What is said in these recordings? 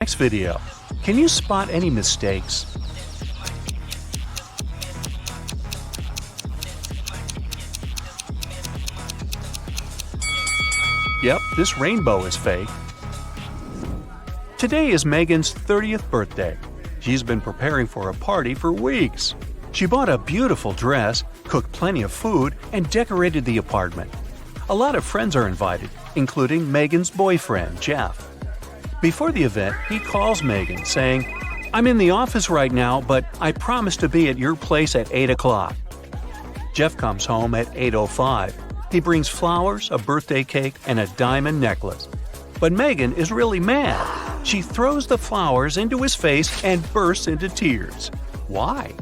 Next video. Can you spot any mistakes? Yep, this rainbow is fake. Today is Megan's 30th birthday. She's been preparing for a party for weeks. She bought a beautiful dress, cooked plenty of food, and decorated the apartment. A lot of friends are invited, including Megan's boyfriend, Jeff. Before the event, he calls Megan, saying, "I'm in the office right now, but I promise to be at your place at 8 o'clock." Jeff comes home at 8:05. He brings flowers, a birthday cake, and a diamond necklace. But Megan is really mad. She throws the flowers into his face and bursts into tears. Why?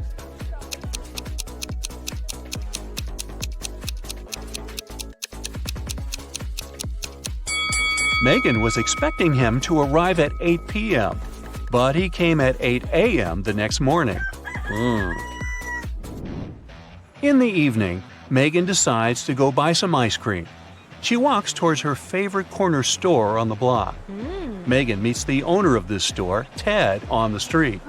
Megan was expecting him to arrive at 8 p.m., but he came at 8 a.m. the next morning. In the evening, Megan decides to go buy some ice cream. She walks towards her favorite corner store on the block. Megan meets the owner of this store, Ted, on the street.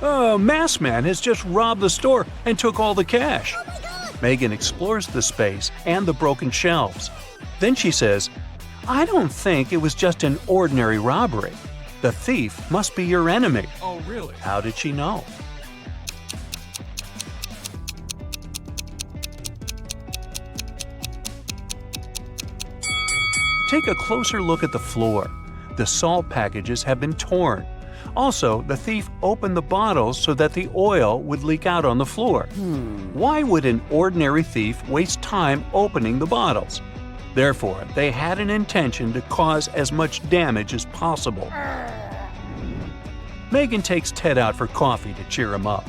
Masked man has just robbed the store and took all the cash. Megan explores the space and the broken shelves. Then she says, "I don't think it was just an ordinary robbery. The thief must be your enemy." Oh, really? How did she know? Take a closer look at the floor. The salt packages have been torn. Also, the thief opened the bottles so that the oil would leak out on the floor. Why would an ordinary thief waste time opening the bottles? Therefore, they had an intention to cause as much damage as possible. Megan takes Ted out for coffee to cheer him up.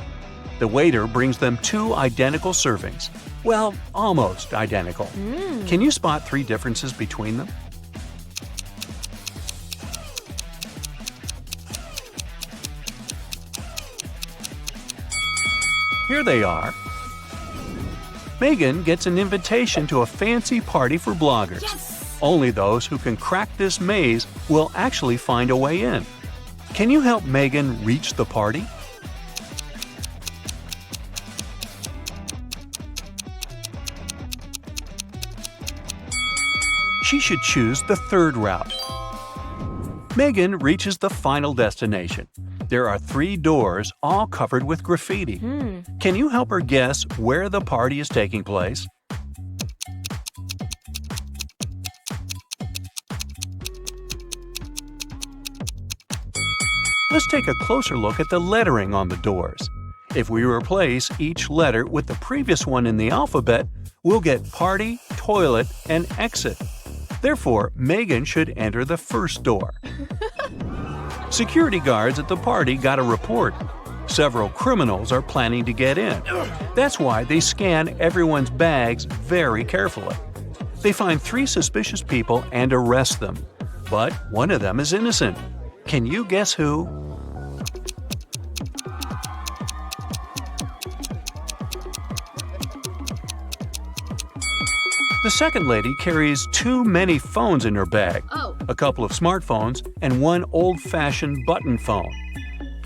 The waiter brings them 2 identical servings. Well, almost identical. Can you spot 3 differences between them? Here they are. Megan gets an invitation to a fancy party for bloggers. Yes! Only those who can crack this maze will actually find a way in. Can you help Megan reach the party? She should choose the 3rd route. Megan reaches the final destination. There are 3 doors, all covered with graffiti. Can you help her guess where the party is taking place? Let's take a closer look at the lettering on the doors. If we replace each letter with the previous one in the alphabet, we'll get party, toilet, and exit. Therefore, Megan should enter the first door. Security guards at the party got a report. Several criminals are planning to get in. That's why they scan everyone's bags very carefully. They find 3 suspicious people and arrest them. But one of them is innocent. Can you guess who? The second lady carries too many phones in her bag. A couple of smartphones and 1 old-fashioned button phone.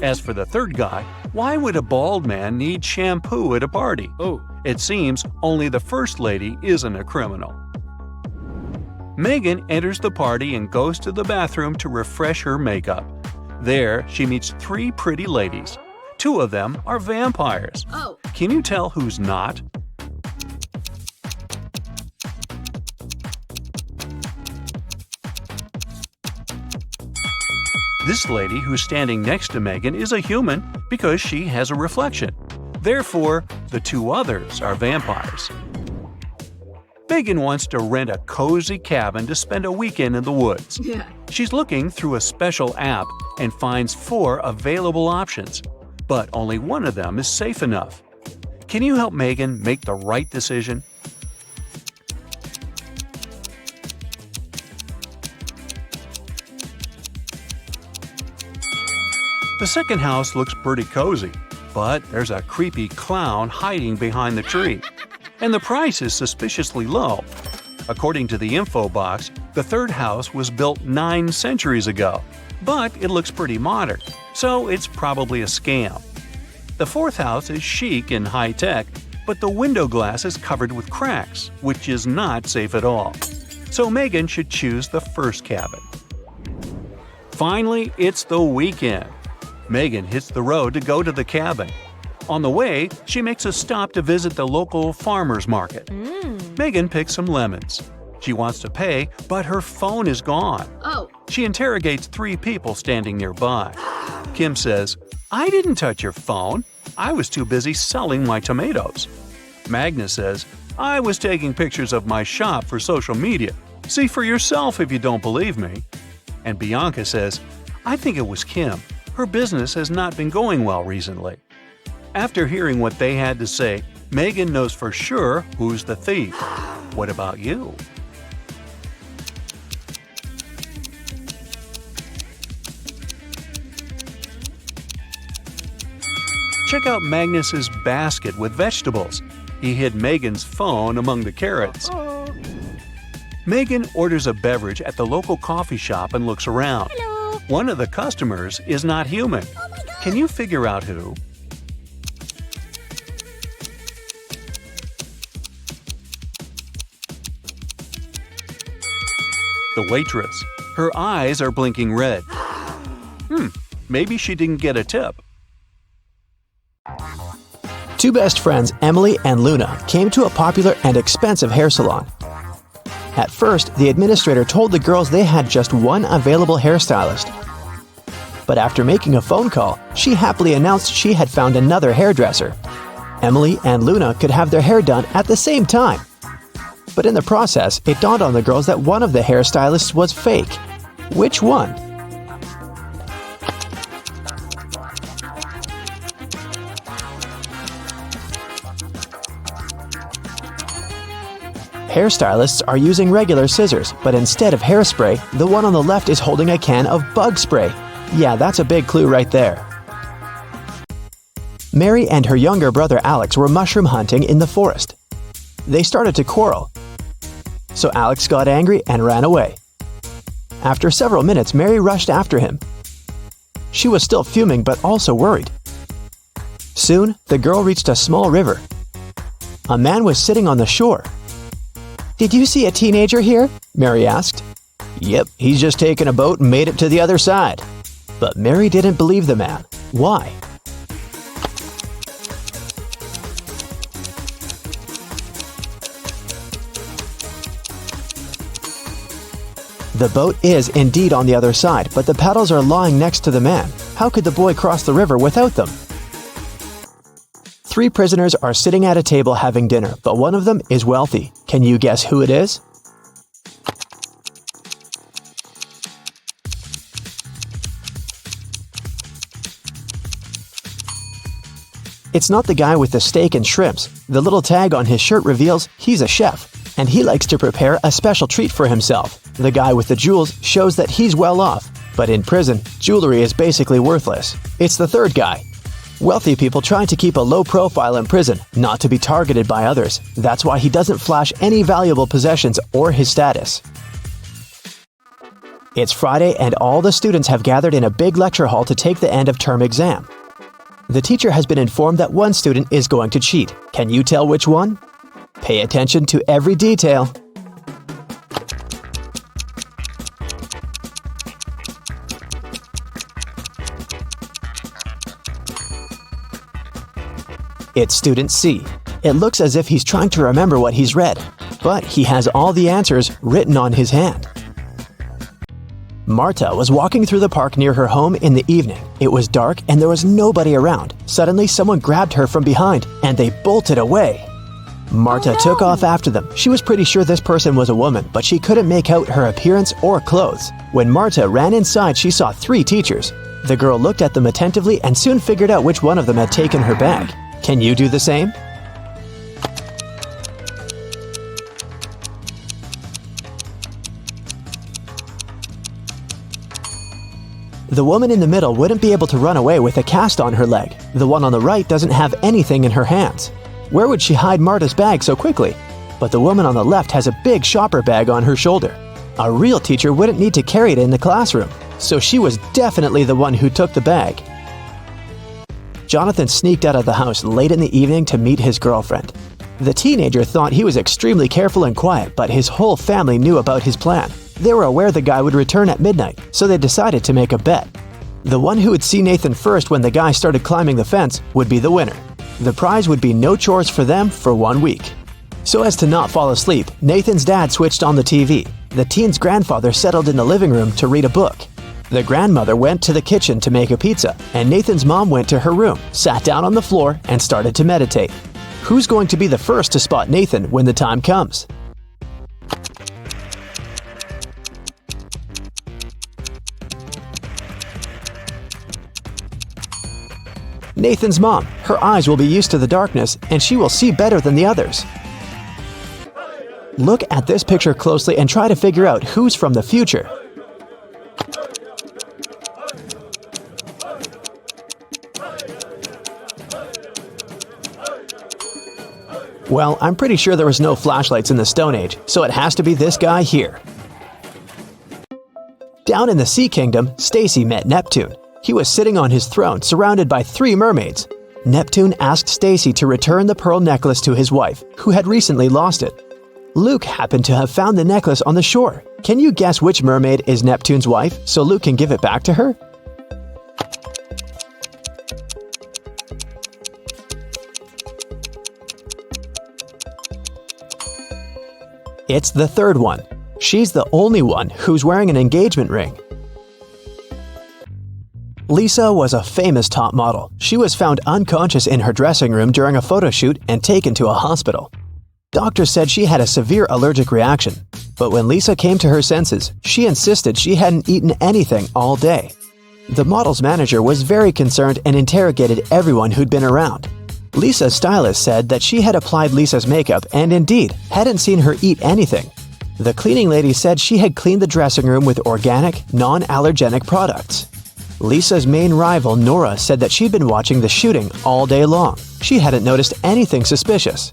As for the third guy, why would a bald man need shampoo at a party? It seems only the first lady isn't a criminal. Megan enters the party and goes to the bathroom to refresh her makeup. There, she meets 3 pretty ladies. 2 of them are vampires. Can you tell who's not? This lady who's standing next to Megan is a human because she has a reflection. Therefore, the 2 others are vampires. Megan wants to rent a cozy cabin to spend a weekend in the woods. She's looking through a special app and finds 4 available options, but only one of them is safe enough. Can you help Megan make the right decision? The second house looks pretty cozy, but there's a creepy clown hiding behind the tree. And the price is suspiciously low. According to the info box, the third house was built 9 centuries ago, but it looks pretty modern, so it's probably a scam. The fourth house is chic and high-tech, but the window glass is covered with cracks, which is not safe at all. So Megan should choose the first cabin. Finally, it's the weekend. Megan hits the road to go to the cabin. On the way, she makes a stop to visit the local farmer's market. Megan picks some lemons. She wants to pay, but her phone is gone. She interrogates 3 people standing nearby. Kim says, "I didn't touch your phone. I was too busy selling my tomatoes." Magnus says, "I was taking pictures of my shop for social media. See for yourself if you don't believe me." And Bianca says, "I think it was Kim. Her business has not been going well recently." After hearing what they had to say, Megan knows for sure who's the thief. What about you? Check out Magnus's basket with vegetables. He hid Megan's phone among the carrots. Megan orders a beverage at the local coffee shop and looks around. Hello. One of the customers is not human. Can you figure out who? The waitress. Her eyes are blinking red. Maybe she didn't get a tip. Two best friends, Emily and Luna, came to a popular and expensive hair salon. At first, the administrator told the girls they had just one available hairstylist. But after making a phone call, she happily announced she had found another hairdresser. Emily and Luna could have their hair done at the same time. But in the process, it dawned on the girls that one of the hairstylists was fake. Which one? Hairstylists are using regular scissors, but instead of hairspray, the one on the left is holding a can of bug spray. Yeah, that's a big clue right there. Mary and her younger brother Alex were mushroom hunting in the forest. They started to quarrel. So Alex got angry and ran away. After several minutes, Mary rushed after him. She was still fuming but also worried. Soon, the girl reached a small river. A man was sitting on the shore. "Did you see a teenager here?" Mary asked. "Yep, he's just taken a boat and made it to the other side." But Mary didn't believe the man. Why? The boat is indeed on the other side, but the paddles are lying next to the man. How could the boy cross the river without them? 3 prisoners are sitting at a table having dinner, but one of them is wealthy. Can you guess who it is? It's not the guy with the steak and shrimps. The little tag on his shirt reveals he's a chef, and he likes to prepare a special treat for himself. The guy with the jewels shows that he's well off, but in prison, jewelry is basically worthless. It's the third guy. Wealthy people try to keep a low profile in prison, not to be targeted by others. That's why he doesn't flash any valuable possessions or his status. It's Friday and all the students have gathered in a big lecture hall to take the end of term exam. The teacher has been informed that one student is going to cheat. Can you tell which one? Pay attention to every detail. It's student C. It looks as if he's trying to remember what he's read, but he has all the answers written on his hand. Marta was walking through the park near her home in the evening. It was dark and there was nobody around. Suddenly, someone grabbed her from behind and they bolted away. Marta took off after them. She was pretty sure this person was a woman, but she couldn't make out her appearance or clothes. When Marta ran inside, she saw 3 teachers. The girl looked at them attentively and soon figured out which one of them had taken her bag. Can you do the same? The woman in the middle wouldn't be able to run away with a cast on her leg. The one on the right doesn't have anything in her hands. Where would she hide Marta's bag so quickly? But the woman on the left has a big shopper bag on her shoulder. A real teacher wouldn't need to carry it in the classroom. so she was definitely the one who took the bag. Jonathan sneaked out of the house late in the evening to meet his girlfriend. The teenager thought he was extremely careful and quiet, but his whole family knew about his plan. They were aware the guy would return at midnight, so they decided to make a bet. The one who would see Nathan first when the guy started climbing the fence would be the winner. The prize would be no chores for them for 1 week. So as to not fall asleep, Nathan's dad switched on the TV. The teen's grandfather settled in the living room to read a book. The grandmother went to the kitchen to make a pizza, and Nathan's mom went to her room, sat down on the floor, and started to meditate. Who's going to be the first to spot Nathan when the time comes? Nathan's mom. Her eyes will be used to the darkness, and she will see better than the others. Look at this picture closely and try to figure out who's from the future. Well, I'm pretty sure there was no flashlights in the Stone Age, so it has to be this guy here. Down in the Sea Kingdom, Stacy met Neptune. He was sitting on his throne, surrounded by 3 mermaids. Neptune asked Stacy to return the pearl necklace to his wife, who had recently lost it. Luke happened to have found the necklace on the shore. Can you guess which mermaid is Neptune's wife, so Luke can give it back to her? It's the third one. She's the only one who's wearing an engagement ring. Lisa was a famous top model. She was found unconscious in her dressing room during a photo shoot and taken to a hospital. Doctors said she had a severe allergic reaction, but when Lisa came to her senses, she insisted she hadn't eaten anything all day. The model's manager was very concerned and interrogated everyone who'd been around. Lisa's stylist said that she had applied Lisa's makeup and indeed hadn't seen her eat anything. The cleaning lady said she had cleaned the dressing room with organic, non-allergenic products. Lisa's main rival, Nora, said that she'd been watching the shooting all day long. She hadn't noticed anything suspicious.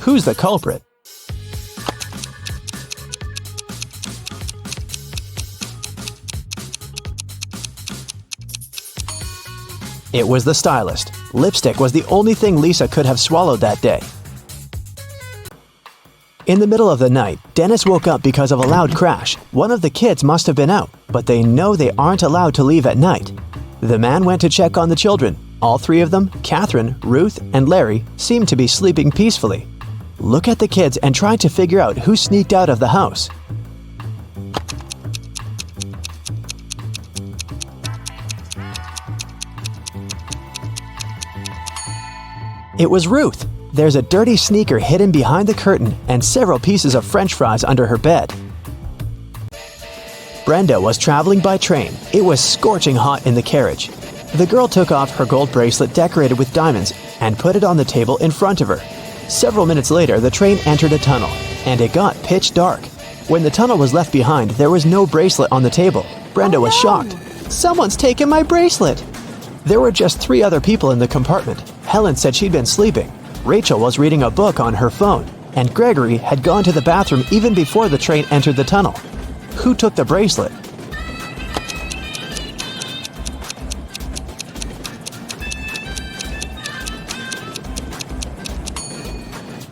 Who's the culprit? It was the stylist. Lipstick was the only thing Lisa could have swallowed that day. In the middle of the night, Dennis woke up because of a loud crash. One of the kids must have been out, but they know they aren't allowed to leave at night. The man went to check on the children. All 3 of them, Catherine, Ruth, and Larry, seemed to be sleeping peacefully. Look at the kids and try to figure out who sneaked out of the house. It was Ruth. There's a dirty sneaker hidden behind the curtain and several pieces of French fries under her bed. Brenda was traveling by train. It was scorching hot in the carriage. The girl took off her gold bracelet decorated with diamonds and put it on the table in front of her. Several minutes later, the train entered a tunnel, and it got pitch dark. When the tunnel was left behind, there was no bracelet on the table. Brenda was shocked. "Someone's taken my bracelet!" There were just 3 other people in the compartment. Helen said she'd been sleeping. Rachel was reading a book on her phone, and Gregory had gone to the bathroom even before the train entered the tunnel. Who took the bracelet?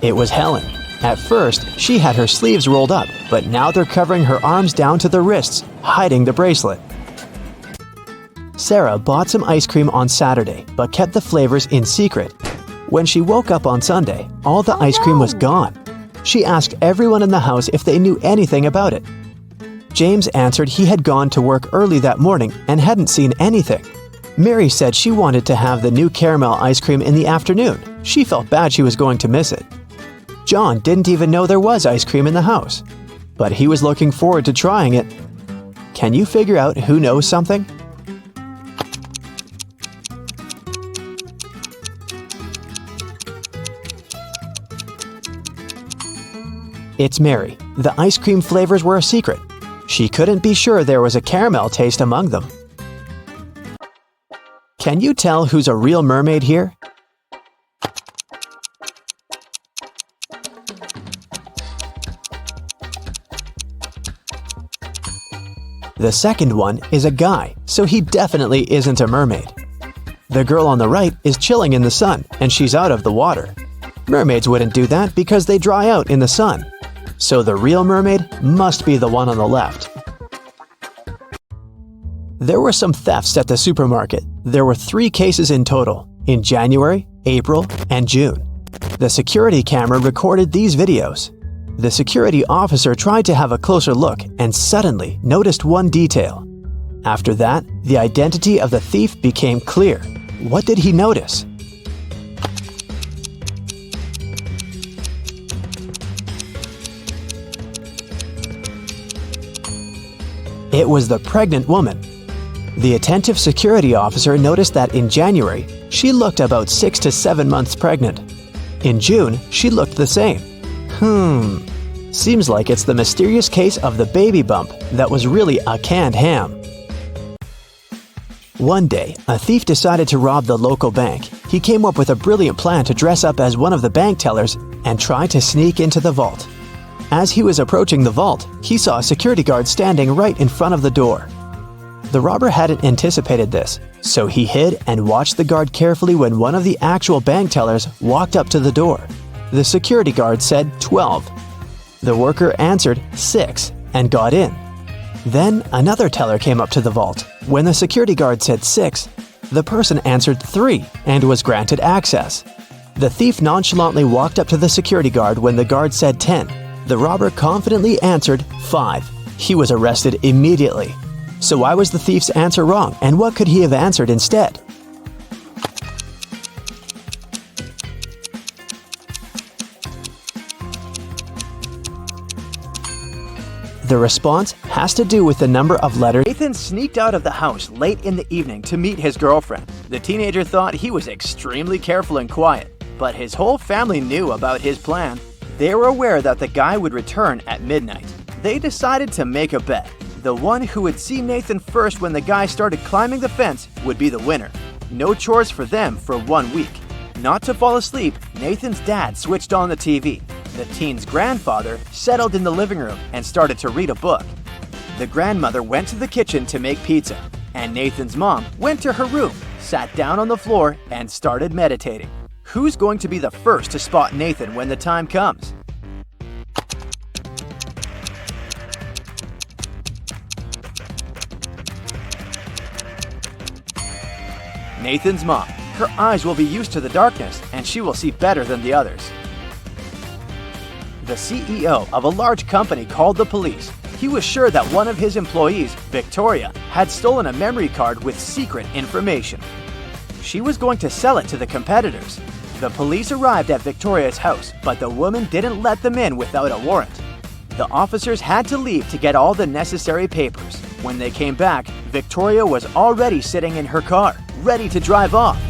It was Helen. At first, she had her sleeves rolled up, but now they're covering her arms down to the wrists, hiding the bracelet. Sarah bought some ice cream on Saturday, but kept the flavors in secret. When she woke up on Sunday, all the ice cream was gone. She asked everyone in the house if they knew anything about it. James answered he had gone to work early that morning and hadn't seen anything. Mary said she wanted to have the new caramel ice cream in the afternoon. She felt bad she was going to miss it. John didn't even know there was ice cream in the house, but he was looking forward to trying it. Can you figure out who knows something? It's Mary. The ice cream flavors were a secret. She couldn't be sure there was a caramel taste among them. Can you tell who's a real mermaid here? The second one is a guy, so he definitely isn't a mermaid. The girl on the right is chilling in the sun, and she's out of the water. Mermaids wouldn't do that because they dry out in the sun. So the real mermaid must be the one on the left. There were some thefts at the supermarket. There were 3 cases in total, in January, April, and June. The security camera recorded these videos. The security officer tried to have a closer look and suddenly noticed one detail. After that, the identity of the thief became clear. What did he notice? It was the pregnant woman. The attentive security officer noticed that in January, she looked about 6 to 7 months pregnant. In June, she looked the same. Seems like it's the mysterious case of the baby bump that was really a canned ham. One day, a thief decided to rob the local bank. He came up with a brilliant plan to dress up as one of the bank tellers and try to sneak into the vault. As he was approaching the vault, he saw a security guard standing right in front of the door. The robber hadn't anticipated this, so he hid and watched the guard carefully when one of the actual bank tellers walked up to the door. The security guard said 12. The worker answered 6 and got in. Then another teller came up to the vault. When the security guard said 6, the person answered 3 and was granted access. The thief nonchalantly walked up to the security guard when the guard said 10. The robber confidently answered 5. He was arrested immediately. So why was the thief's answer wrong, and what could he have answered instead? The response has to do with the number of letters. Nathan sneaked out of the house late in the evening to meet his girlfriend. The teenager thought he was extremely careful and quiet, but his whole family knew about his plan. They were aware that the guy would return at midnight. They decided to make a bet. The one who would see Nathan first when the guy started climbing the fence would be the winner. No chores for them for 1 week. Not to fall asleep, Nathan's dad switched on the TV. The teen's grandfather settled in the living room and started to read a book. The grandmother went to the kitchen to make pizza, and Nathan's mom went to her room, sat down on the floor, and started meditating. Who's going to be the first to spot Nathan when the time comes? Nathan's mom. Her eyes will be used to the darkness, and she will see better than the others. The CEO of a large company called the police. He was sure that one of his employees, Victoria, had stolen a memory card with secret information. She was going to sell it to the competitors. The police arrived at Victoria's house, but the woman didn't let them in without a warrant. The officers had to leave to get all the necessary papers. When they came back, Victoria was already sitting in her car, ready to drive off.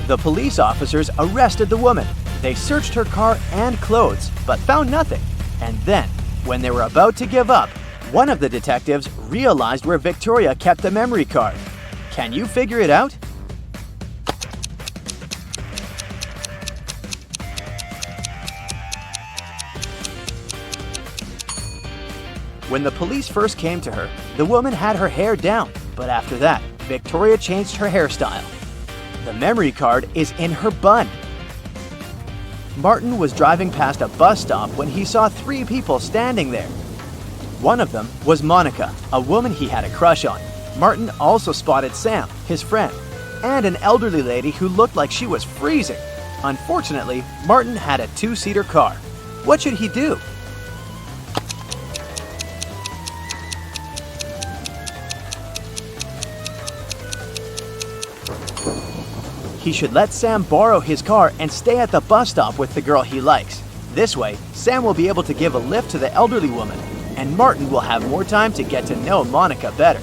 The police officers arrested the woman. They searched her car and clothes, but found nothing. And then, when they were about to give up, one of the detectives realized where Victoria kept the memory card. Can you figure it out? When the police first came to her, the woman had her hair down, but after that, Victoria changed her hairstyle. The memory card is in her bun. Martin was driving past a bus stop when he saw 3 people standing there. One of them was Monica, a woman he had a crush on. Martin also spotted Sam, his friend, and an elderly lady who looked like she was freezing. Unfortunately, Martin had a 2-seater car. What should he do? He should let Sam borrow his car and stay at the bus stop with the girl he likes. This way, Sam will be able to give a lift to the elderly woman, and Martin will have more time to get to know Monica better.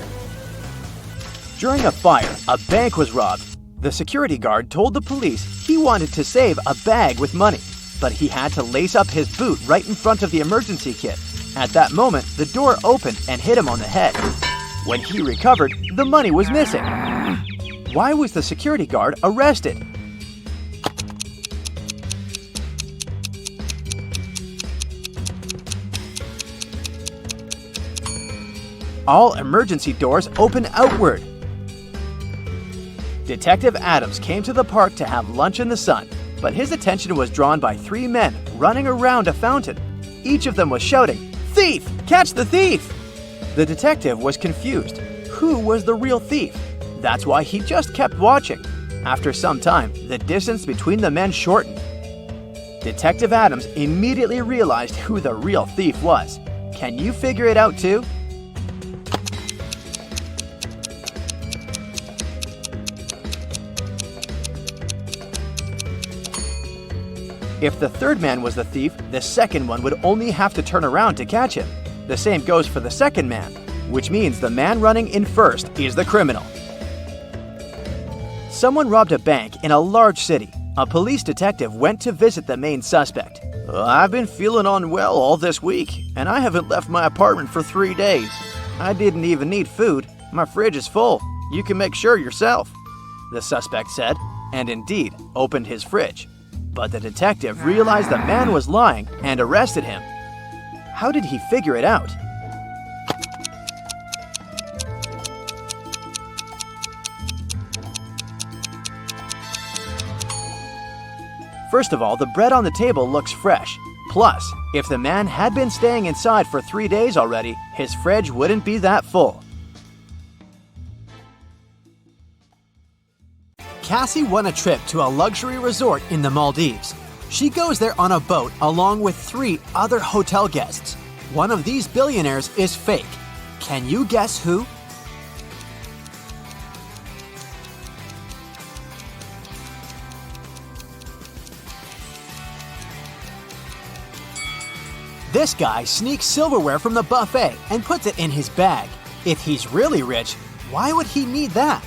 During a fire, a bank was robbed. The security guard told the police he wanted to save a bag with money, but he had to lace up his boot right in front of the emergency kit. At that moment, the door opened and hit him on the head. When he recovered, the money was missing. Why was the security guard arrested? All emergency doors open outward. Detective Adams came to the park to have lunch in the sun, but his attention was drawn by 3 men running around a fountain. Each of them was shouting, "Thief! Catch the thief!" The detective was confused. Who was the real thief? That's why he just kept watching. After some time, the distance between the men shortened. Detective Adams immediately realized who the real thief was. Can you figure it out too? If the third man was the thief, the second one would only have to turn around to catch him. The same goes for the second man, which means the man running in first is the criminal. Someone robbed a bank in a large city. A police detective went to visit the main suspect. "I've been feeling unwell all this week, and I haven't left my apartment for 3 days. I didn't even need food. My fridge is full. You can make sure yourself," the suspect said, and indeed opened his fridge. But the detective realized the man was lying and arrested him. How did he figure it out? First of all, the bread on the table looks fresh. Plus, if the man had been staying inside for 3 days already, his fridge wouldn't be that full. Cassie won a trip to a luxury resort in the Maldives. She goes there on a boat along with 3 other hotel guests. One of these billionaires is fake. Can you guess who? This guy sneaks silverware from the buffet and puts it in his bag. If he's really rich, why would he need that?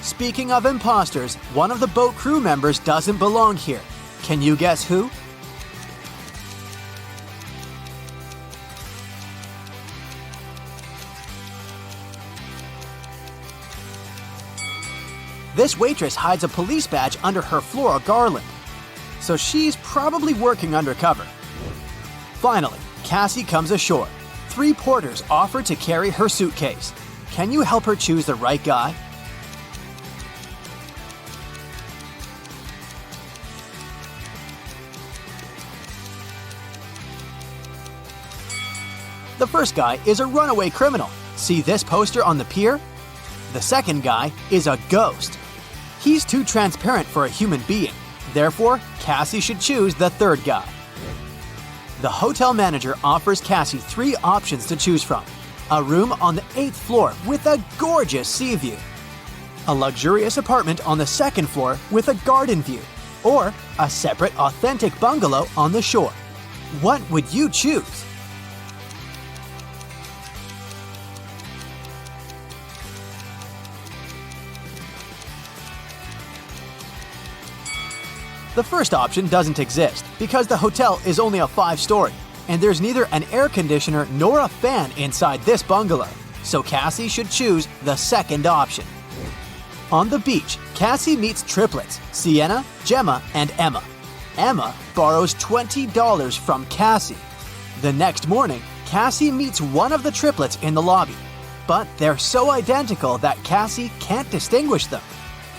Speaking of imposters, one of the boat crew members doesn't belong here. Can you guess who? This waitress hides a police badge under her floral garland, so she's probably working undercover. Finally, Cassie comes ashore. 3 porters offer to carry her suitcase. Can you help her choose the right guy? The first guy is a runaway criminal. See this poster on the pier? The second guy is a ghost. He's too transparent for a human being. Therefore, Cassie should choose the third guy. The hotel manager offers Cassie 3 options to choose from. A room on the 8th floor with a gorgeous sea view. A luxurious apartment on the 2nd floor with a garden view. Or a separate authentic bungalow on the shore. What would you choose? The first option doesn't exist because the hotel is only a 5-story, and there's neither an air conditioner nor a fan inside this bungalow, so Cassie should choose the second option. On the beach, Cassie meets triplets, Sienna, Gemma, and Emma. Emma borrows $20 from Cassie. The next morning, Cassie meets one of the triplets in the lobby, but they're so identical that Cassie can't distinguish them.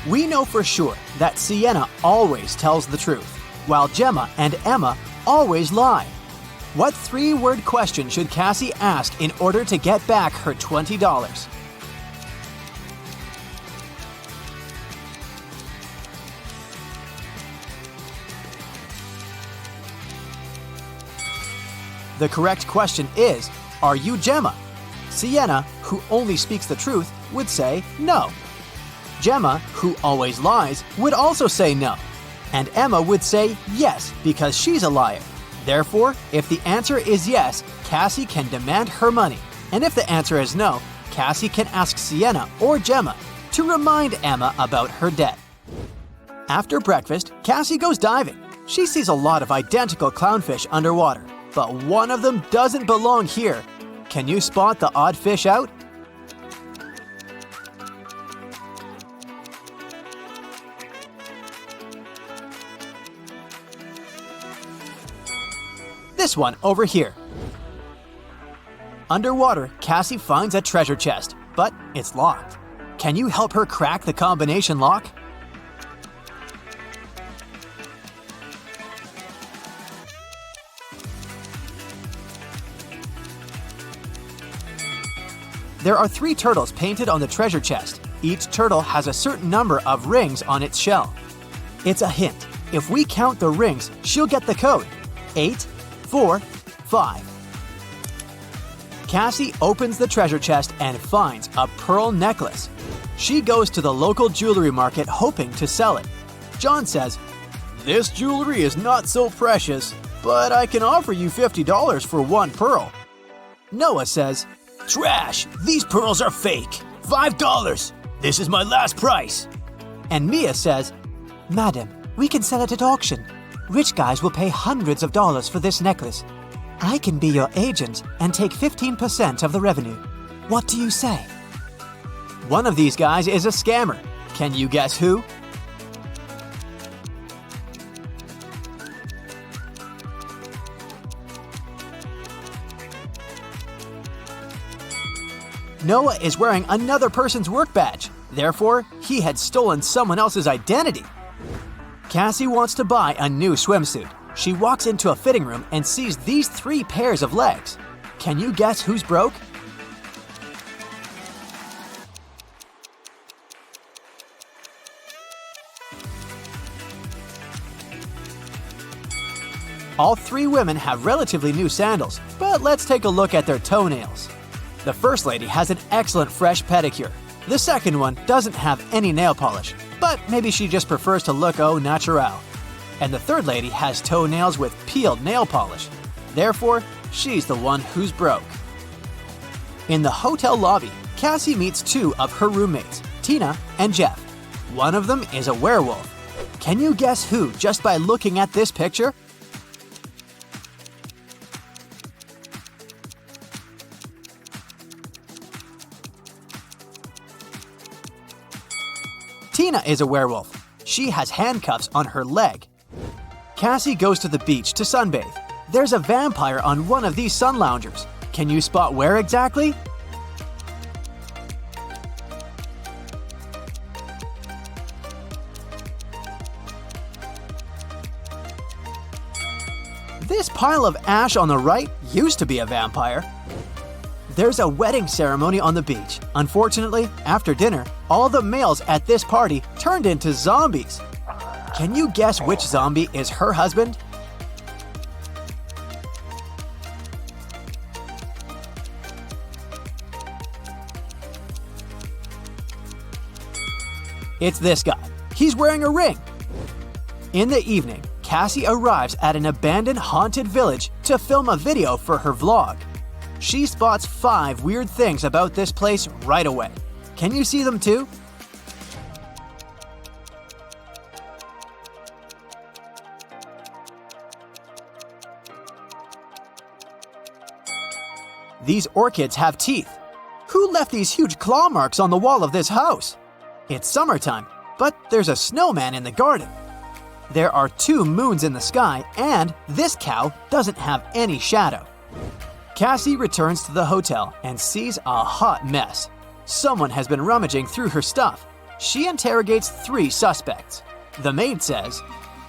We know for sure that Sienna always tells the truth, while Gemma and Emma always lie. What 3-word question should Cassie ask in order to get back her $20? The correct question is, are you Gemma? Sienna, who only speaks the truth, would say no. Gemma, who always lies, would also say no. And Emma would say yes because she's a liar. Therefore, if the answer is yes, Cassie can demand her money. And if the answer is no, Cassie can ask Sienna or Gemma to remind Emma about her debt. After breakfast, Cassie goes diving. She sees a lot of identical clownfish underwater, but one of them doesn't belong here. Can you spot the odd fish out? This one over here. Underwater, Cassie finds a treasure chest, but it's locked. Can you help her crack the combination lock? There are 3 turtles painted on the treasure chest. Each turtle has a certain number of rings on its shell. It's a hint. If we count the rings, she'll get the code. 8, 4, 5. Cassie opens the treasure chest and finds a pearl necklace. She goes to the local jewelry market hoping to sell it. John says, "This jewelry is not so precious, but I can offer you $50 for one pearl." Noah says, "Trash! These pearls are fake! $5! This is my last price!" And Mia says, "Madam, we can sell it at auction. Rich guys will pay hundreds of dollars for this necklace. I can be your agent and take 15% of the revenue. What do you say?" One of these guys is a scammer. Can you guess who? Noah is wearing another person's work badge. Therefore, he had stolen someone else's identity. Cassie wants to buy a new swimsuit. She walks into a fitting room and sees these 3 pairs of legs. Can you guess who's broke? All 3 women have relatively new sandals, but let's take a look at their toenails. The first lady has an excellent fresh pedicure. The second one doesn't have any nail polish, but maybe she just prefers to look au naturel. And the third lady has toenails with peeled nail polish. Therefore, she's the one who's broke. In the hotel lobby, Cassie meets 2 of her roommates, Tina and Jeff. One of them is a werewolf. Can you guess who just by looking at this picture? Tina is a werewolf. She has handcuffs on her leg. Cassie goes to the beach to sunbathe. There's a vampire on one of these sun loungers. Can you spot where exactly? This pile of ash on the right used to be a vampire. There's a wedding ceremony on the beach. Unfortunately, after dinner, all the males at this party turned into zombies. Can you guess which zombie is her husband? It's this guy. He's wearing a ring. In the evening, Cassie arrives at an abandoned haunted village to film a video for her vlog. She spots 5 weird things about this place right away. Can you see them too? These orchids have teeth. Who left these huge claw marks on the wall of this house? It's summertime, but there's a snowman in the garden. There are 2 moons in the sky, and this cow doesn't have any shadow. Cassie returns to the hotel and sees a hot mess. Someone has been rummaging through her stuff. She interrogates 3 suspects. The maid says,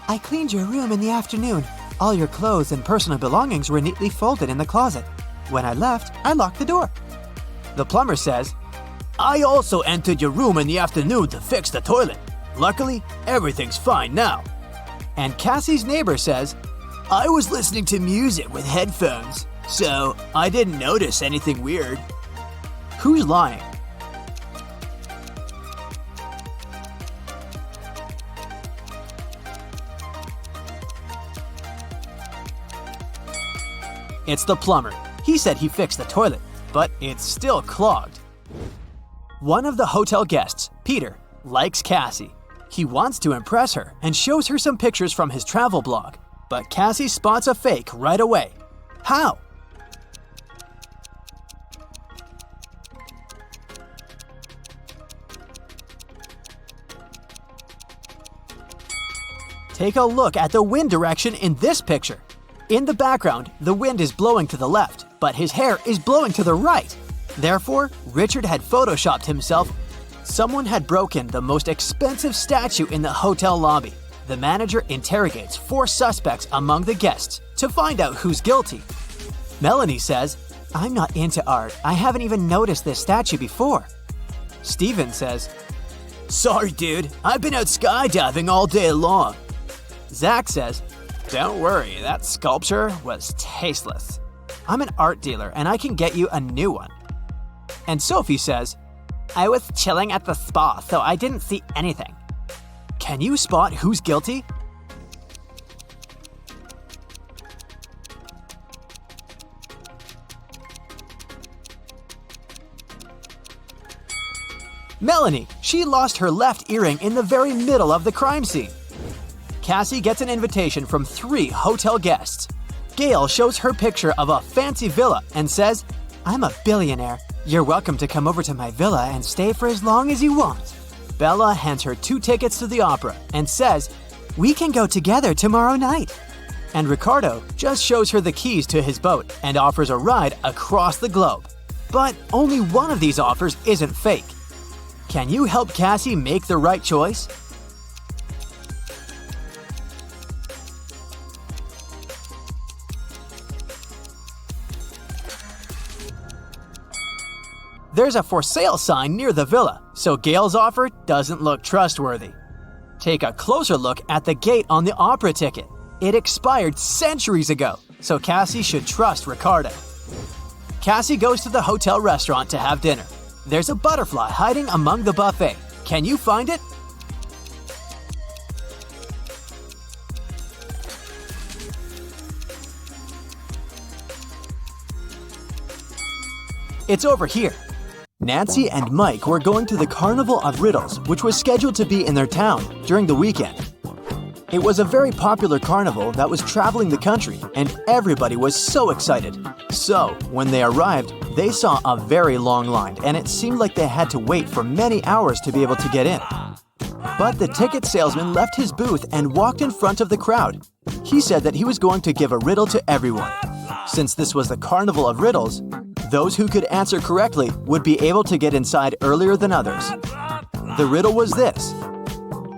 "I cleaned your room in the afternoon. All your clothes and personal belongings were neatly folded in the closet. When I left, I locked the door." The plumber says, "I also entered your room in the afternoon to fix the toilet. Luckily, everything's fine now." And Cassie's neighbor says, "I was listening to music with headphones, so I didn't notice anything weird." Who's lying? It's the plumber. He said he fixed the toilet, but it's still clogged. One of the hotel guests, Peter, likes Cassie. He wants to impress her and shows her some pictures from his travel blog, but Cassie spots a fake right away. How? Take a look at the wind direction in this picture. In the background, the wind is blowing to the left. but his hair is blowing to the right. Therefore, Richard had photoshopped himself. Someone had broken the most expensive statue in the hotel lobby. The manager interrogates 4 suspects among the guests to find out who's guilty. Melanie says, "I'm not into art. I haven't even noticed this statue before." Steven says, "Sorry, dude. I've been out skydiving all day long." Zach says, "Don't worry, that sculpture was tasteless. I'm an art dealer and I can get you a new one." And Sophie says, "I was chilling at the spa, so I didn't see anything." Can you spot who's guilty? Melanie, she lost her left earring in the very middle of the crime scene. Cassie gets an invitation from 3 hotel guests. Gail shows her picture of a fancy villa and says, "I'm a billionaire. You're welcome to come over to my villa and stay for as long as you want." Bella hands her 2 tickets to the opera and says, "We can go together tomorrow night." And Ricardo just shows her the keys to his boat and offers a ride across the globe. But only one of these offers isn't fake. Can you help Cassie make the right choice? There's a for sale sign near the villa, so Gail's offer doesn't look trustworthy. Take a closer look at the gate on the opera ticket. It expired centuries ago, so Cassie should trust Ricardo. Cassie goes to the hotel restaurant to have dinner. There's a butterfly hiding among the buffet. Can you find it? It's over here. Nancy and Mike were going to the Carnival of Riddles, which was scheduled to be in their town during the weekend. It was a very popular carnival that was traveling the country, and everybody was so excited. So, when they arrived, they saw a very long line, and it seemed like they had to wait for many hours to be able to get in. But the ticket salesman left his booth and walked in front of the crowd. He said that he was going to give a riddle to everyone. Since this was the Carnival of Riddles, those who could answer correctly would be able to get inside earlier than others. The riddle was this: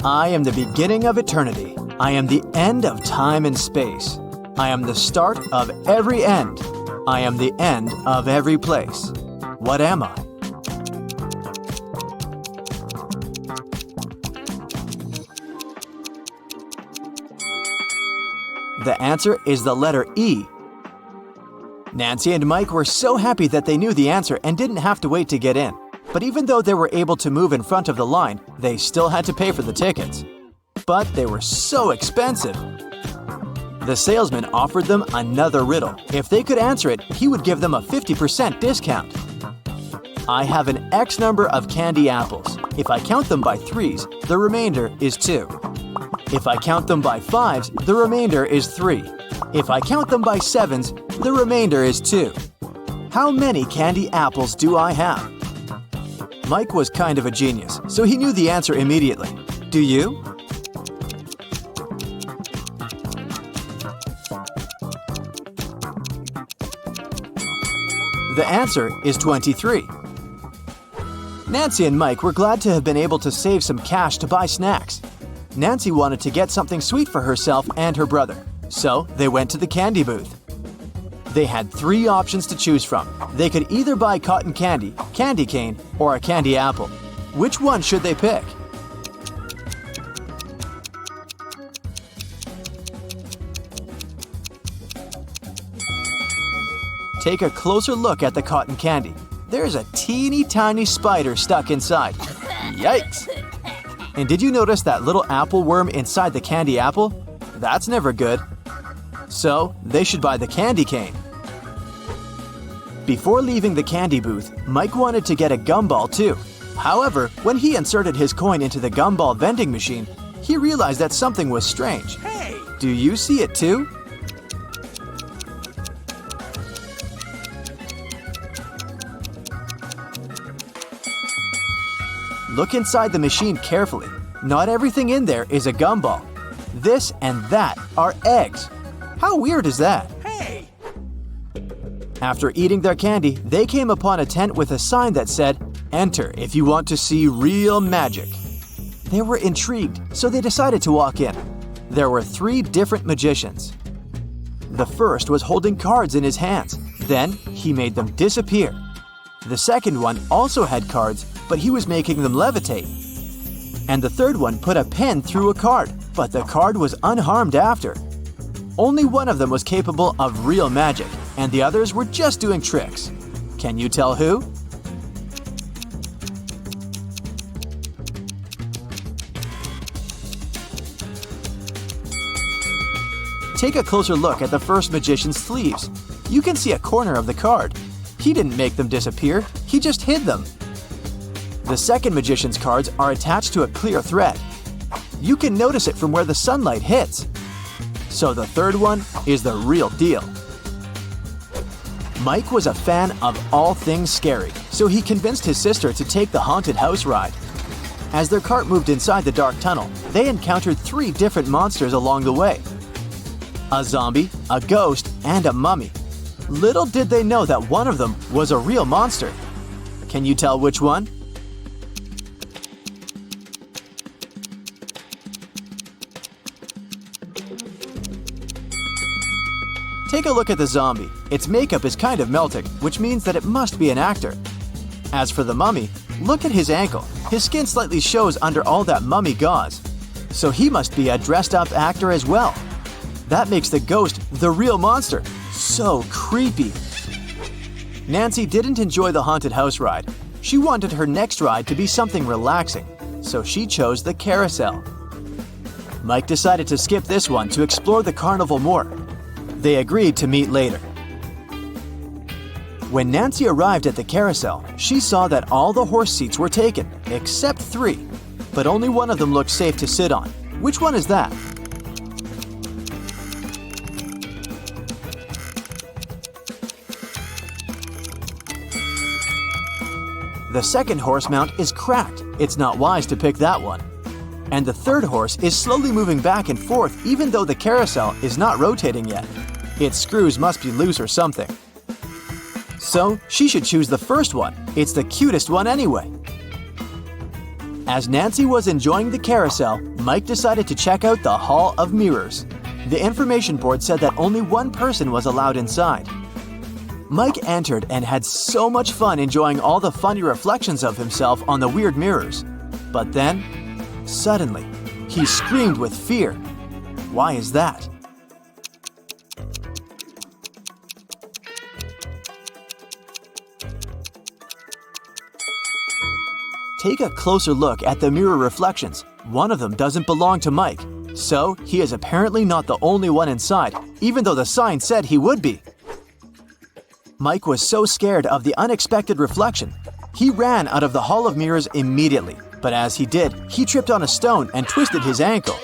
I am the beginning of eternity. I am the end of time and space. I am the start of every end. I am the end of every place. What am I? The answer is the letter E. Nancy and Mike were so happy that they knew the answer and didn't have to wait to get in. But even though they were able to move in front of the line, they still had to pay for the tickets. But they were so expensive. The salesman offered them another riddle. If they could answer it, he would give them a 50% discount. I have an X number of candy apples. If I count them by 3s, the remainder is 2. If I count them by 5s, the remainder is 3. If I count them by 7s, the remainder is 2. How many candy apples do I have? Mike was kind of a genius, so he knew the answer immediately. Do you? The answer is 23. Nancy and Mike were glad to have been able to save some cash to buy snacks. Nancy wanted to get something sweet for herself and her brother, so they went to the candy booth. They had 3 options to choose from. They could either buy cotton candy, candy cane, or a candy apple. Which one should they pick? Take a closer look at the cotton candy. There's a teeny tiny spider stuck inside. Yikes! And did you notice that little apple worm inside the candy apple? That's never good. So, they should buy the candy cane. Before leaving the candy booth, Mike wanted to get a gumball too. However, when he inserted his coin into the gumball vending machine, he realized that something was strange. Hey! Do you see it too? Look inside the machine carefully. Not everything in there is a gumball. This and that are eggs. How weird is that? Hey! After eating their candy, they came upon a tent with a sign that said, "Enter if you want to see real magic." They were intrigued, so they decided to walk in. There were 3 different magicians. The first was holding cards in his hands. Then he made them disappear. The second one also had cards, but he was making them levitate. And the third one put a pen through a card, but the card was unharmed after. Only one of them was capable of real magic, and the others were just doing tricks. Can you tell who? Take a closer look at the first magician's sleeves. You can see a corner of the card. He didn't make them disappear, he just hid them. The second magician's cards are attached to a clear thread. You can notice it from where the sunlight hits. So the third one is the real deal. Mike was a fan of all things scary, so he convinced his sister to take the haunted house ride. As their cart moved inside the dark tunnel, they encountered 3 different monsters along the way. A zombie, a ghost, and a mummy. Little did they know that one of them was a real monster. Can you tell which one? Take a look at the zombie. Its makeup is kind of melting, which means that it must be an actor. As for the mummy, look at his ankle. His skin slightly shows under all that mummy gauze. So he must be a dressed-up actor as well. That makes the ghost the real monster. So creepy. Nancy didn't enjoy the haunted house ride. She wanted her next ride to be something relaxing, so she chose the carousel. Mike decided to skip this one to explore the carnival more. They agreed to meet later. When Nancy arrived at the carousel, she saw that all the horse seats were taken, except 3. But only one of them looked safe to sit on. Which one is that? The second horse mount is cracked. It's not wise to pick that one. And the third horse is slowly moving back and forth even though the carousel is not rotating yet. Its screws must be loose or something. So she should choose the first one. It's the cutest one anyway. As Nancy was enjoying the carousel, Mike decided to check out the Hall of Mirrors. The information board said that only one person was allowed inside. Mike entered and had so much fun enjoying all the funny reflections of himself on the weird mirrors. But then, suddenly, he screamed with fear. Why is that? Take a closer look at the mirror reflections. One of them doesn't belong to Mike, so he is apparently not the only one inside, even though the sign said he would be. Mike was so scared of the unexpected reflection. He ran out of the Hall of Mirrors immediately, but as he did, he tripped on a stone and twisted his ankle.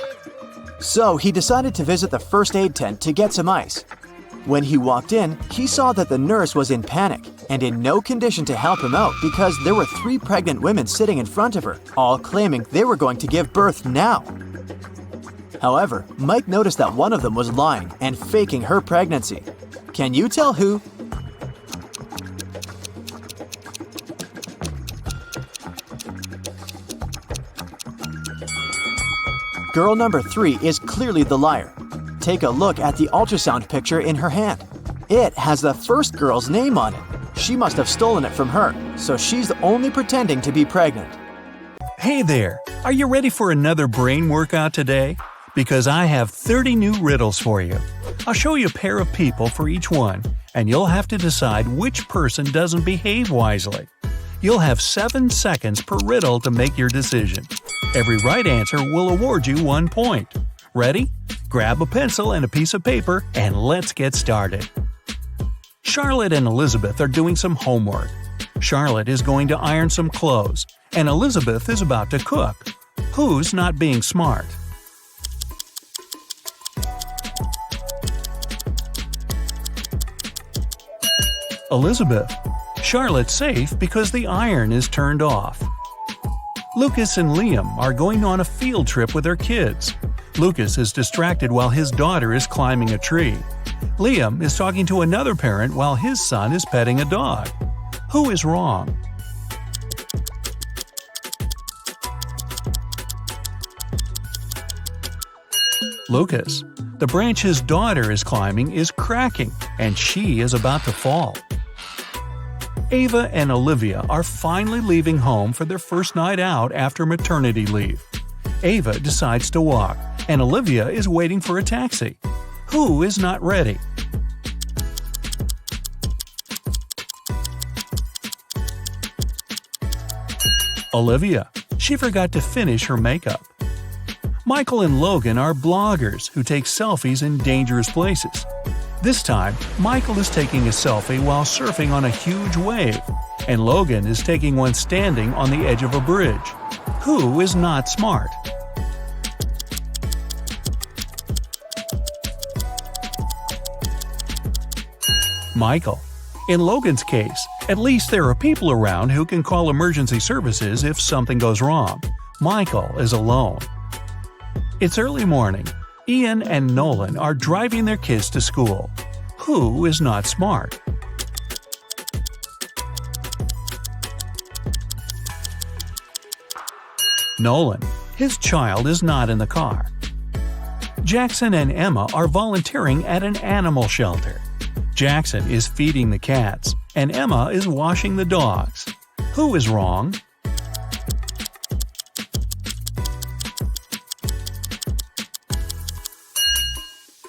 So he decided to visit the first aid tent to get some ice. When he walked in, he saw that the nurse was in panic and in no condition to help him out because there were 3 pregnant women sitting in front of her, all claiming they were going to give birth now. However, Mike noticed that one of them was lying and faking her pregnancy. Can you tell who? Girl number 3 is clearly the liar. Take a look at the ultrasound picture in her hand. It has the first girl's name on it. She must have stolen it from her, so she's only pretending to be pregnant. Hey there! Are you ready for another brain workout today? Because I have 30 new riddles for you. I'll show you a pair of people for each one, and you'll have to decide which person doesn't behave wisely. You'll have 7 seconds per riddle to make your decision. Every right answer will award you 1 point. Ready? Grab a pencil and a piece of paper, and let's get started. Charlotte and Elizabeth are doing some homework. Charlotte is going to iron some clothes, and Elizabeth is about to cook. Who's not being smart? Elizabeth. Charlotte's safe because the iron is turned off. Lucas and Liam are going on a field trip with their kids. Lucas is distracted while his daughter is climbing a tree. Liam is talking to another parent while his son is petting a dog. Who is wrong? Lucas. The branch his daughter is climbing is cracking, and she is about to fall. Ava and Olivia are finally leaving home for their first night out after maternity leave. Ava decides to walk, and Olivia is waiting for a taxi. Who is not ready? Olivia. She forgot to finish her makeup. Michael and Logan are bloggers who take selfies in dangerous places. This time, Michael is taking a selfie while surfing on a huge wave, and Logan is taking one standing on the edge of a bridge. Who is not smart? Michael. In Logan's case, at least there are people around who can call emergency services if something goes wrong. Michael is alone. It's early morning. Ian and Nolan are driving their kids to school. Who is not smart? Nolan. His child is not in the car. Jackson and Emma are volunteering at an animal shelter. Jackson is feeding the cats, and Emma is washing the dogs. Who is wrong?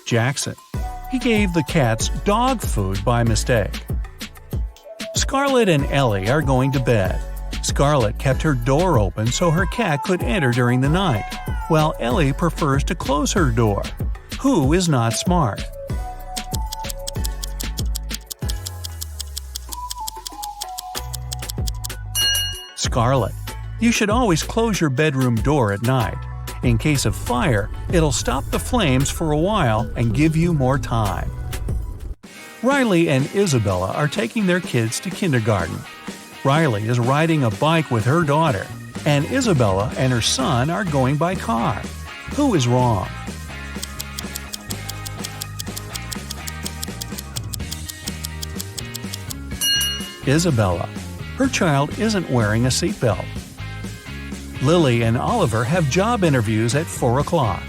Jackson. He gave the cats dog food by mistake. Scarlett and Ellie are going to bed. Scarlett kept her door open so her cat could enter during the night, while Ellie prefers to close her door. Who is not smart? Scarlett. You should always close your bedroom door at night. In case of fire, it'll stop the flames for a while and give you more time. Riley and Isabella are taking their kids to kindergarten. Riley is riding a bike with her daughter, and Isabella and her son are going by car. Who is wrong? Isabella. Her child isn't wearing a seatbelt. Lily and Oliver have job interviews at 4 o'clock.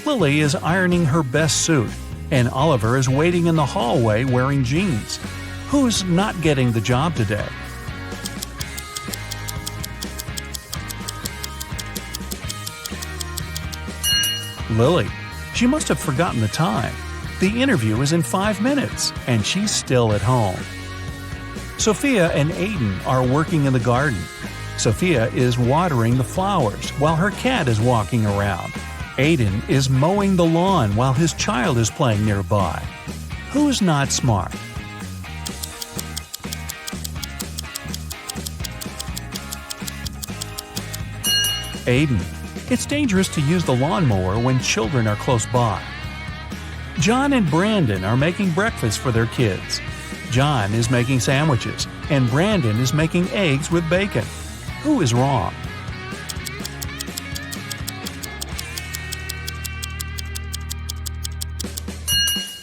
Lily is ironing her best suit, and Oliver is waiting in the hallway wearing jeans. Who's not getting the job today? Lily. She must have forgotten the time. The interview is in 5 minutes, and she's still at home. Sophia and Aiden are working in the garden. Sophia is watering the flowers while her cat is walking around. Aiden is mowing the lawn while his child is playing nearby. Who's not smart? Aiden. It's dangerous to use the lawnmower when children are close by. John and Brandon are making breakfast for their kids. John is making sandwiches, and Brandon is making eggs with bacon. Who is wrong?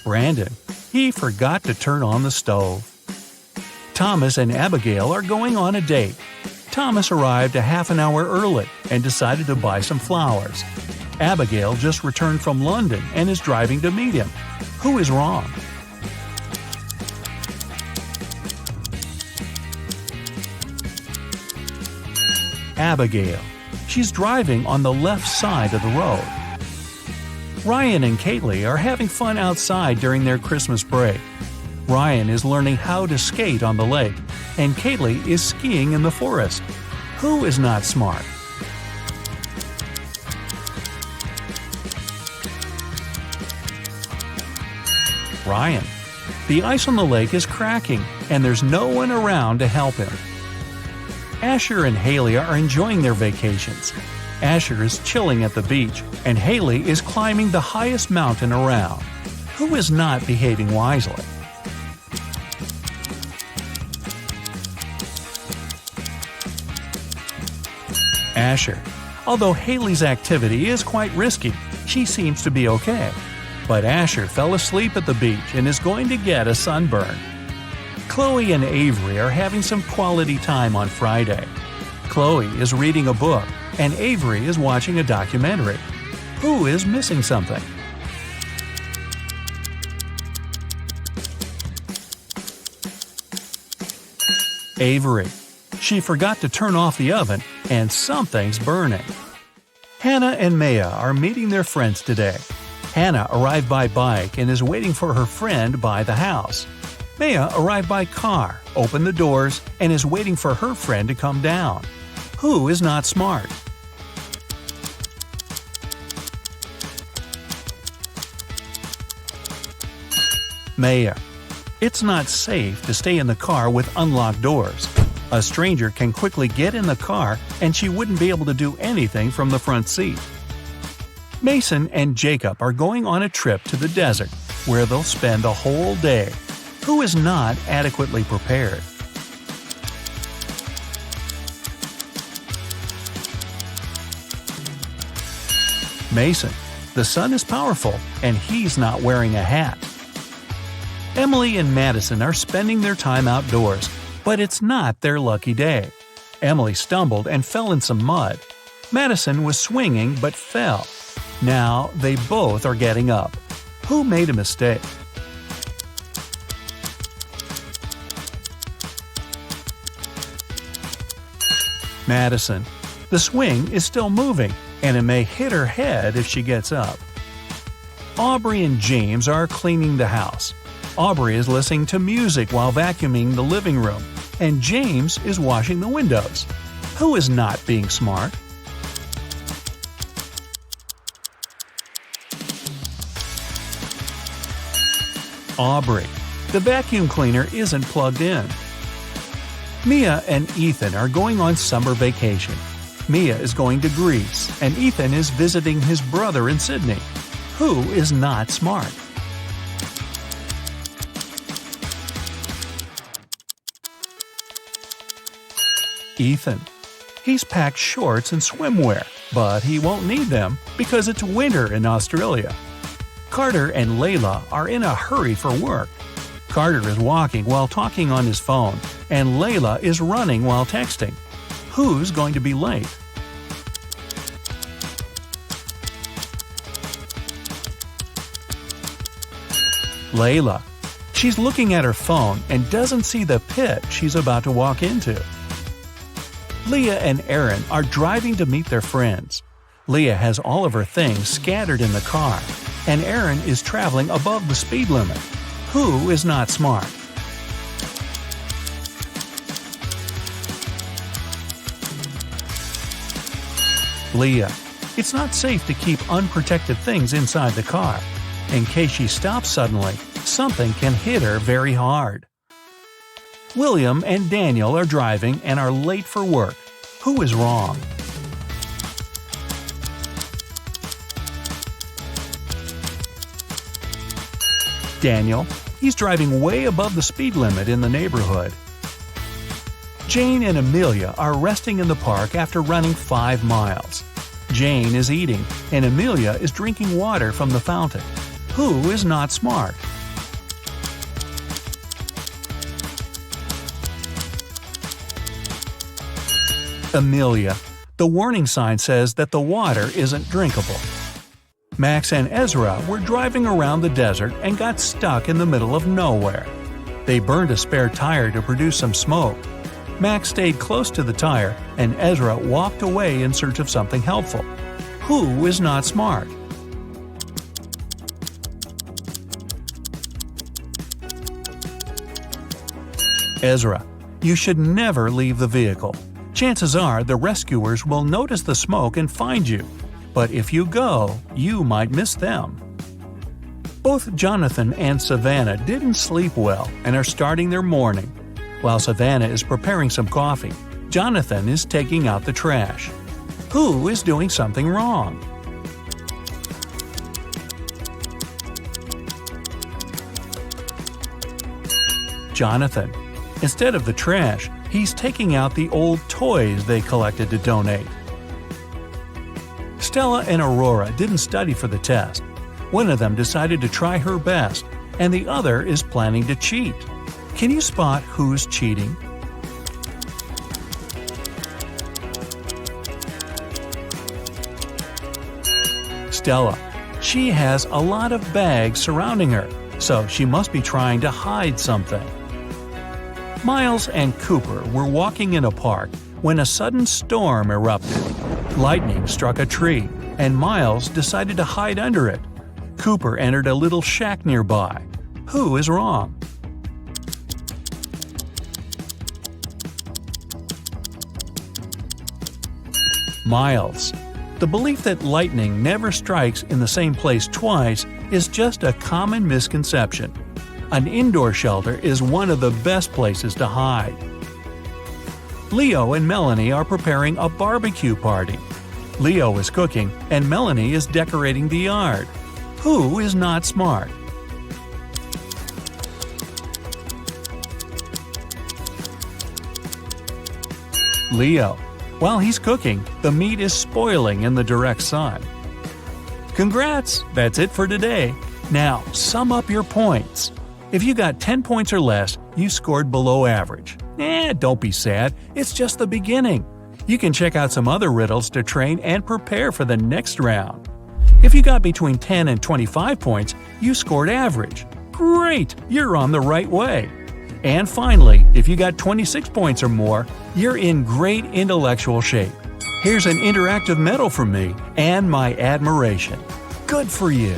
Brandon. He forgot to turn on the stove. Thomas and Abigail are going on a date. Thomas arrived a half an hour early and decided to buy some flowers. Abigail just returned from London and is driving to meet him. Who is wrong? Abigail. She's driving on the left side of the road. Ryan and Kaylee are having fun outside during their Christmas break. Ryan is learning how to skate on the lake, and Kaylee is skiing in the forest. Who is not smart? Ryan. The ice on the lake is cracking, and there's no one around to help him. Asher and Haley are enjoying their vacations. Asher is chilling at the beach, and Haley is climbing the highest mountain around. Who is not behaving wisely? Asher. Although Haley's activity is quite risky, she seems to be okay. but Asher fell asleep at the beach and is going to get a sunburn. Chloe and Avery are having some quality time on Friday. Chloe is reading a book, and Avery is watching a documentary. Who is missing something? Avery. She forgot to turn off the oven, and something's burning. Hannah and Maya are meeting their friends today. Hannah arrived by bike and is waiting for her friend by the house. Maya arrived by car, opened the doors, and is waiting for her friend to come down. Who is not smart? Maya. It's not safe to stay in the car with unlocked doors. A stranger can quickly get in the car and she wouldn't be able to do anything from the front seat. Mason and Jacob are going on a trip to the desert, where they'll spend a whole day. Who is not adequately prepared? Mason. The sun is powerful, and he's not wearing a hat. Emily and Madison are spending their time outdoors, but it's not their lucky day. Emily stumbled and fell in some mud. Madison was swinging but fell. Now they both are getting up. Who made a mistake? Madison. The swing is still moving, and it may hit her head if she gets up. Aubrey and James are cleaning the house. Aubrey is listening to music while vacuuming the living room, and James is washing the windows. Who is not being smart? Aubrey. The vacuum cleaner isn't plugged in. Mia and Ethan are going on summer vacation. Mia is going to Greece, and Ethan is visiting his brother in Sydney. Who is not smart? Ethan. He's packed shorts and swimwear, but he won't need them because it's winter in Australia. Carter and Layla are in a hurry for work. Carter is walking while talking on his phone, and Layla is running while texting. Who's going to be late? Layla. She's looking at her phone and doesn't see the pit she's about to walk into. Leah and Aaron are driving to meet their friends. Leah has all of her things scattered in the car, and Aaron is traveling above the speed limit. Who is not smart? Leah. It's not safe to keep unprotected things inside the car. In case she stops suddenly, something can hit her very hard. William and Daniel are driving and are late for work. Who is wrong? Daniel. He's driving way above the speed limit in the neighborhood. Jane and Amelia are resting in the park after running 5 miles. Jane is eating, and Amelia is drinking water from the fountain. Who is not smart? Amelia. The warning sign says that the water isn't drinkable. Max and Ezra were driving around the desert and got stuck in the middle of nowhere. They burned a spare tire to produce some smoke. Max stayed close to the tire, and Ezra walked away in search of something helpful. Who is not smart? Ezra. You should never leave the vehicle. Chances are the rescuers will notice the smoke and find you. But if you go, you might miss them. Both Jonathan and Savannah didn't sleep well and are starting their morning. While Savannah is preparing some coffee, Jonathan is taking out the trash. Who is doing something wrong? Jonathan. Instead of the trash, he's taking out the old toys they collected to donate. Stella and Aurora didn't study for the test. One of them decided to try her best, and the other is planning to cheat. Can you spot who's cheating? Stella. She has a lot of bags surrounding her, so she must be trying to hide something. Miles and Cooper were walking in a park when a sudden storm erupted. Lightning struck a tree, and Miles decided to hide under it. Cooper entered a little shack nearby. Who is wrong? Miles. The belief that lightning never strikes in the same place twice is just a common misconception. An indoor shelter is one of the best places to hide. Leo and Melanie are preparing a barbecue party. Leo is cooking and Melanie is decorating the yard. Who is not smart? Leo. While he's cooking, the meat is spoiling in the direct sun. Congrats! That's it for today. Now, sum up your points. If you got 10 points or less, you scored below average. Don't be sad, it's just the beginning. You can check out some other riddles to train and prepare for the next round. If you got between 10 and 25 points, you scored average. Great! You're on the right way. And finally, if you got 26 points or more, you're in great intellectual shape. Here's an interactive medal from me and my admiration. Good for you!